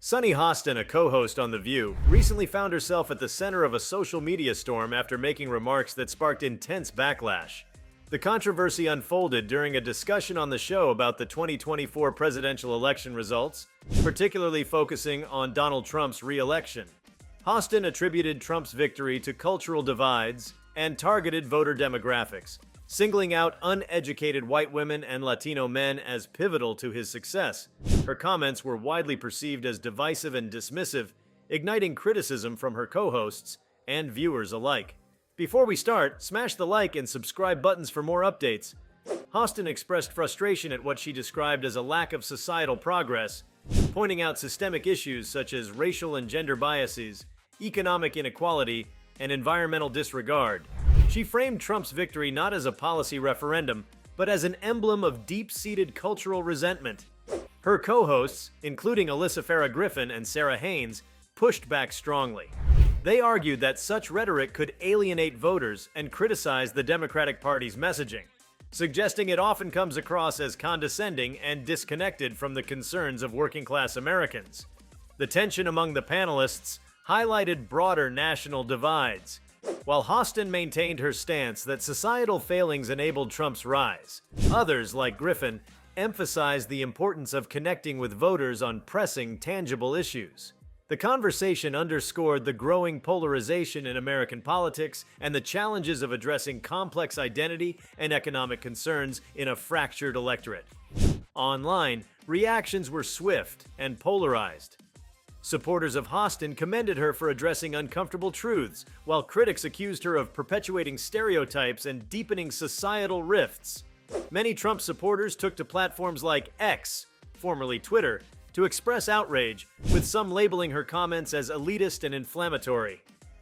Sunny Hostin, a co-host on The View, recently found herself at the center of a social media storm after making remarks that sparked intense backlash. The controversy unfolded during a discussion on the show about the 2024 presidential election results, particularly focusing on Donald Trump's re-election. Hostin attributed Trump's victory to cultural divides and targeted voter demographics, singling out uneducated white women and Latino men as pivotal to his success. Her comments were widely perceived as divisive and dismissive, igniting criticism from her co-hosts and viewers alike. Before we start, smash the like and subscribe buttons for more updates. Hostin expressed frustration at what she described as a lack of societal progress, pointing out systemic issues such as racial and gender biases, economic inequality, and environmental disregard. She framed Trump's victory not as a policy referendum, but as an emblem of deep-seated cultural resentment. Her co-hosts, including Alyssa Farah Griffin and Sarah Haynes, pushed back strongly. They argued that such rhetoric could alienate voters and criticize the Democratic Party's messaging, suggesting it often comes across as condescending and disconnected from the concerns of working-class Americans. The tension among the panelists highlighted broader national divides. While Hostin maintained her stance that societal failings enabled Trump's rise, others, like Griffin, emphasized the importance of connecting with voters on pressing, tangible issues. The conversation underscored the growing polarization in American politics and the challenges of addressing complex identity and economic concerns in a fractured electorate. Online, reactions were swift and polarized. Supporters of Hostin commended her for addressing uncomfortable truths, while critics accused her of perpetuating stereotypes and deepening societal rifts. Many Trump supporters took to platforms like X, formerly Twitter, to express outrage, with some labeling her comments as elitist and inflammatory.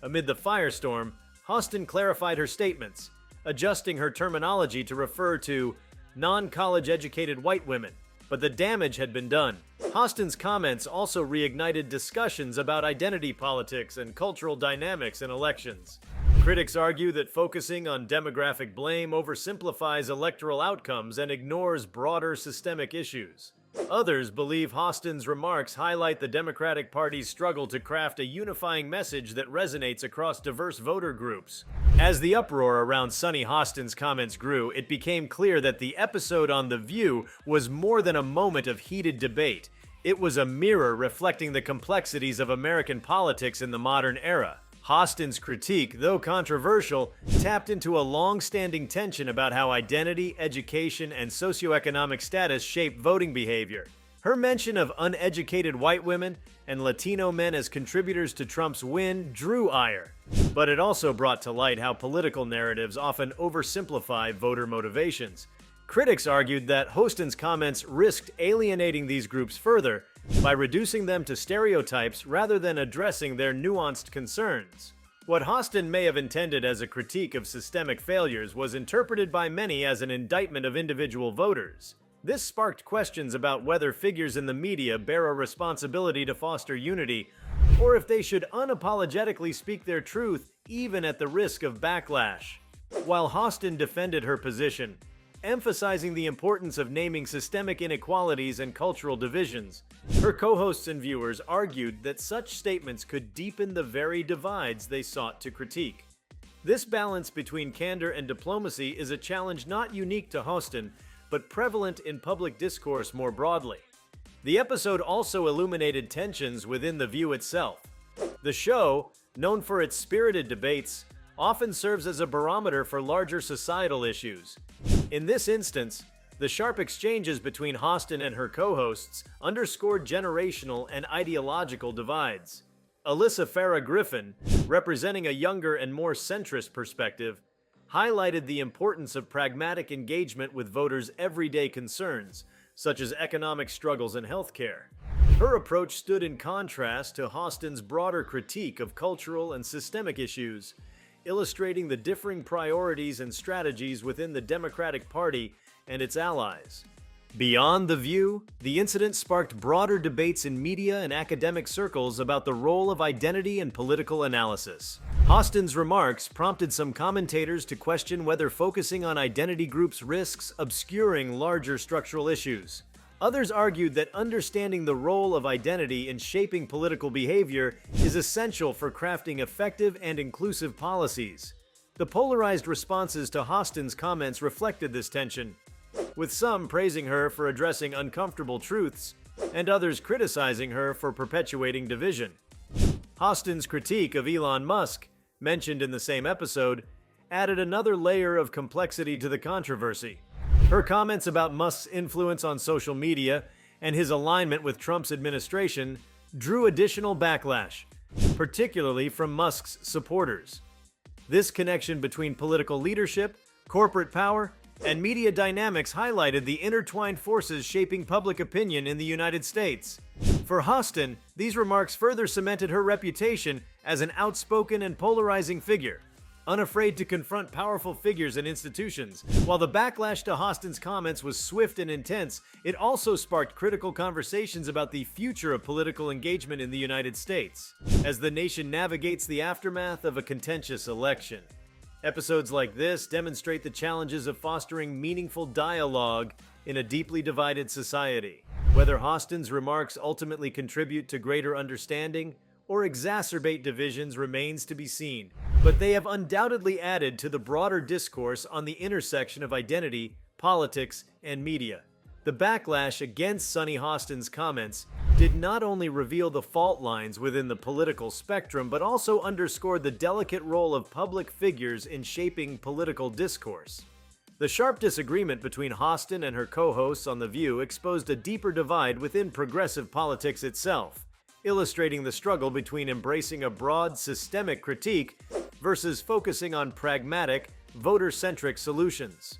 Amid the firestorm, Hostin clarified her statements, adjusting her terminology to refer to non-college educated white women, but the damage had been done. Hostin's comments also reignited discussions about identity politics and cultural dynamics in elections. Critics argue that focusing on demographic blame oversimplifies electoral outcomes and ignores broader systemic issues. Others believe Hostin's remarks highlight the Democratic Party's struggle to craft a unifying message that resonates across diverse voter groups. As the uproar around Sunny Hostin's comments grew, it became clear that the episode on The View was more than a moment of heated debate. It was a mirror reflecting the complexities of American politics in the modern era. Hostin's critique, though controversial, tapped into a long-standing tension about how identity, education, and socioeconomic status shape voting behavior. Her mention of uneducated white women and Latino men as contributors to Trump's win drew ire, but it also brought to light how political narratives often oversimplify voter motivations. Critics argued that Hostin's comments risked alienating these groups further by reducing them to stereotypes rather than addressing their nuanced concerns. What Hostin may have intended as a critique of systemic failures was interpreted by many as an indictment of individual voters. This sparked questions about whether figures in the media bear a responsibility to foster unity, or if they should unapologetically speak their truth even at the risk of backlash. While Hostin defended her position, emphasizing the importance of naming systemic inequalities and cultural divisions, her co-hosts and viewers argued that such statements could deepen the very divides they sought to critique. This balance between candor and diplomacy is a challenge not unique to Hostin, but prevalent in public discourse more broadly. The episode also illuminated tensions within The View itself. The show, known for its spirited debates, often serves as a barometer for larger societal issues. In this instance, the sharp exchanges between Hostin and her co-hosts underscored generational and ideological divides. Alyssa Farah Griffin, representing a younger and more centrist perspective, highlighted the importance of pragmatic engagement with voters' everyday concerns, such as economic struggles and healthcare. Her approach stood in contrast to Hostin's broader critique of cultural and systemic issues, illustrating the differing priorities and strategies within the Democratic Party and its allies. Beyond The View, the incident sparked broader debates in media and academic circles about the role of identity and political analysis. Hostin's remarks prompted some commentators to question whether focusing on identity groups risks obscuring larger structural issues. Others argued that understanding the role of identity in shaping political behavior is essential for crafting effective and inclusive policies. The polarized responses to Hostin's comments reflected this tension, with some praising her for addressing uncomfortable truths and others criticizing her for perpetuating division. Hostin's critique of Elon Musk, mentioned in the same episode, added another layer of complexity to the controversy. Her comments about Musk's influence on social media and his alignment with Trump's administration drew additional backlash, particularly from Musk's supporters. This connection between political leadership, corporate power, and media dynamics highlighted the intertwined forces shaping public opinion in the United States. For Hostin, these remarks further cemented her reputation as an outspoken and polarizing figure, unafraid to confront powerful figures and institutions. While the backlash to Hostin's comments was swift and intense, it also sparked critical conversations about the future of political engagement in the United States, as the nation navigates the aftermath of a contentious election. Episodes like this demonstrate the challenges of fostering meaningful dialogue in a deeply divided society. Whether Hostin's remarks ultimately contribute to greater understanding or exacerbate divisions remains to be seen, but they have undoubtedly added to the broader discourse on the intersection of identity, politics, and media. The backlash against Sunny Hostin's comments did not only reveal the fault lines within the political spectrum, but also underscored the delicate role of public figures in shaping political discourse. The sharp disagreement between Hostin and her co-hosts on The View exposed a deeper divide within progressive politics itself, illustrating the struggle between embracing a broad, systemic critique versus focusing on pragmatic, voter-centric solutions.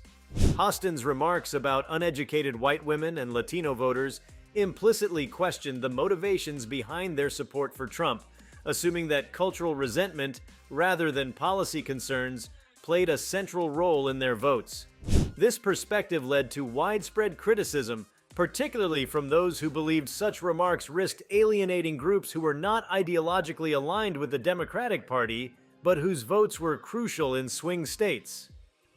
Hostin's remarks about uneducated white women and Latino voters implicitly questioned the motivations behind their support for Trump, assuming that cultural resentment, rather than policy concerns, played a central role in their votes. This perspective led to widespread criticism, particularly from those who believed such remarks risked alienating groups who were not ideologically aligned with the Democratic Party, but whose votes were crucial in swing states.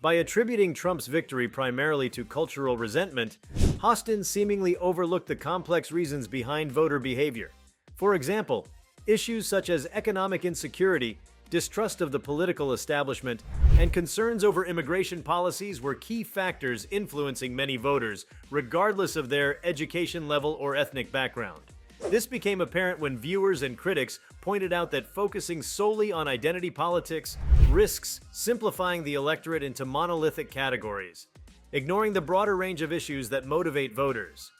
By attributing Trump's victory primarily to cultural resentment, Hostin seemingly overlooked the complex reasons behind voter behavior. For example, issues such as economic insecurity, distrust of the political establishment, and concerns over immigration policies were key factors influencing many voters, regardless of their education level or ethnic background. This became apparent when viewers and critics pointed out that focusing solely on identity politics risks simplifying the electorate into monolithic categories, ignoring the broader range of issues that motivate voters.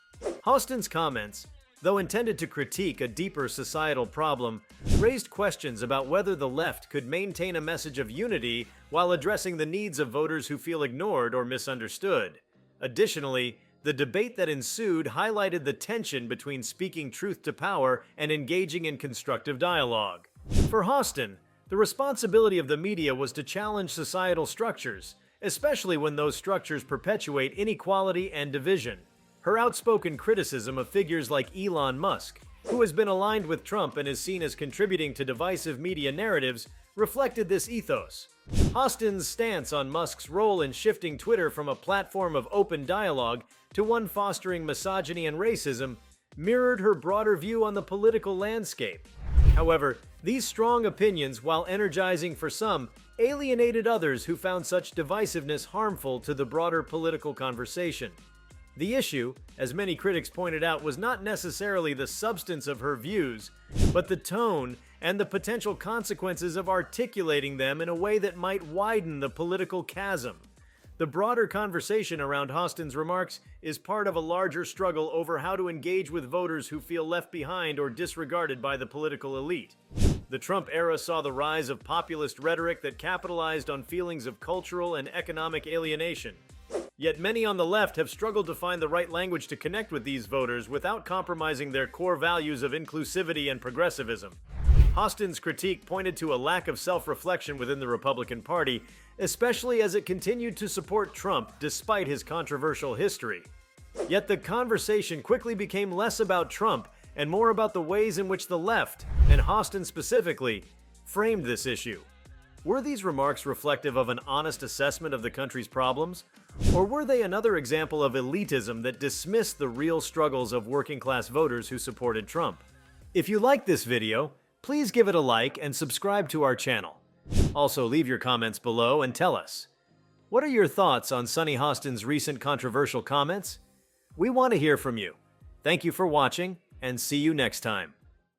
Hostin's comments, though intended to critique a deeper societal problem, raised questions about whether the left could maintain a message of unity while addressing the needs of voters who feel ignored or misunderstood. Additionally, the debate that ensued highlighted the tension between speaking truth to power and engaging in constructive dialogue. For Hostin, the responsibility of the media was to challenge societal structures, especially when those structures perpetuate inequality and division. Her outspoken criticism of figures like Elon Musk, who has been aligned with Trump and is seen as contributing to divisive media narratives, reflected this ethos. Hostin's stance on Musk's role in shifting Twitter from a platform of open dialogue to one fostering misogyny and racism mirrored her broader view on the political landscape. However, these strong opinions, while energizing for some, alienated others who found such divisiveness harmful to the broader political conversation. The issue, as many critics pointed out, was not necessarily the substance of her views, but the tone and the potential consequences of articulating them in a way that might widen the political chasm. The broader conversation around Hostin's remarks is part of a larger struggle over how to engage with voters who feel left behind or disregarded by the political elite. The Trump era saw the rise of populist rhetoric that capitalized on feelings of cultural and economic alienation. Yet many on the left have struggled to find the right language to connect with these voters without compromising their core values of inclusivity and progressivism. Hostin's critique pointed to a lack of self-reflection within the Republican Party, especially as it continued to support Trump despite his controversial history. Yet the conversation quickly became less about Trump and more about the ways in which the left, and Hostin specifically, framed this issue. Were these remarks reflective of an honest assessment of the country's problems? Or were they another example of elitism that dismissed the real struggles of working-class voters who supported Trump? If you liked this video, please give it a like and subscribe to our channel. Also, leave your comments below and tell us, what are your thoughts on Sunny Hostin's recent controversial comments? We want to hear from you. Thank you for watching, and see you next time.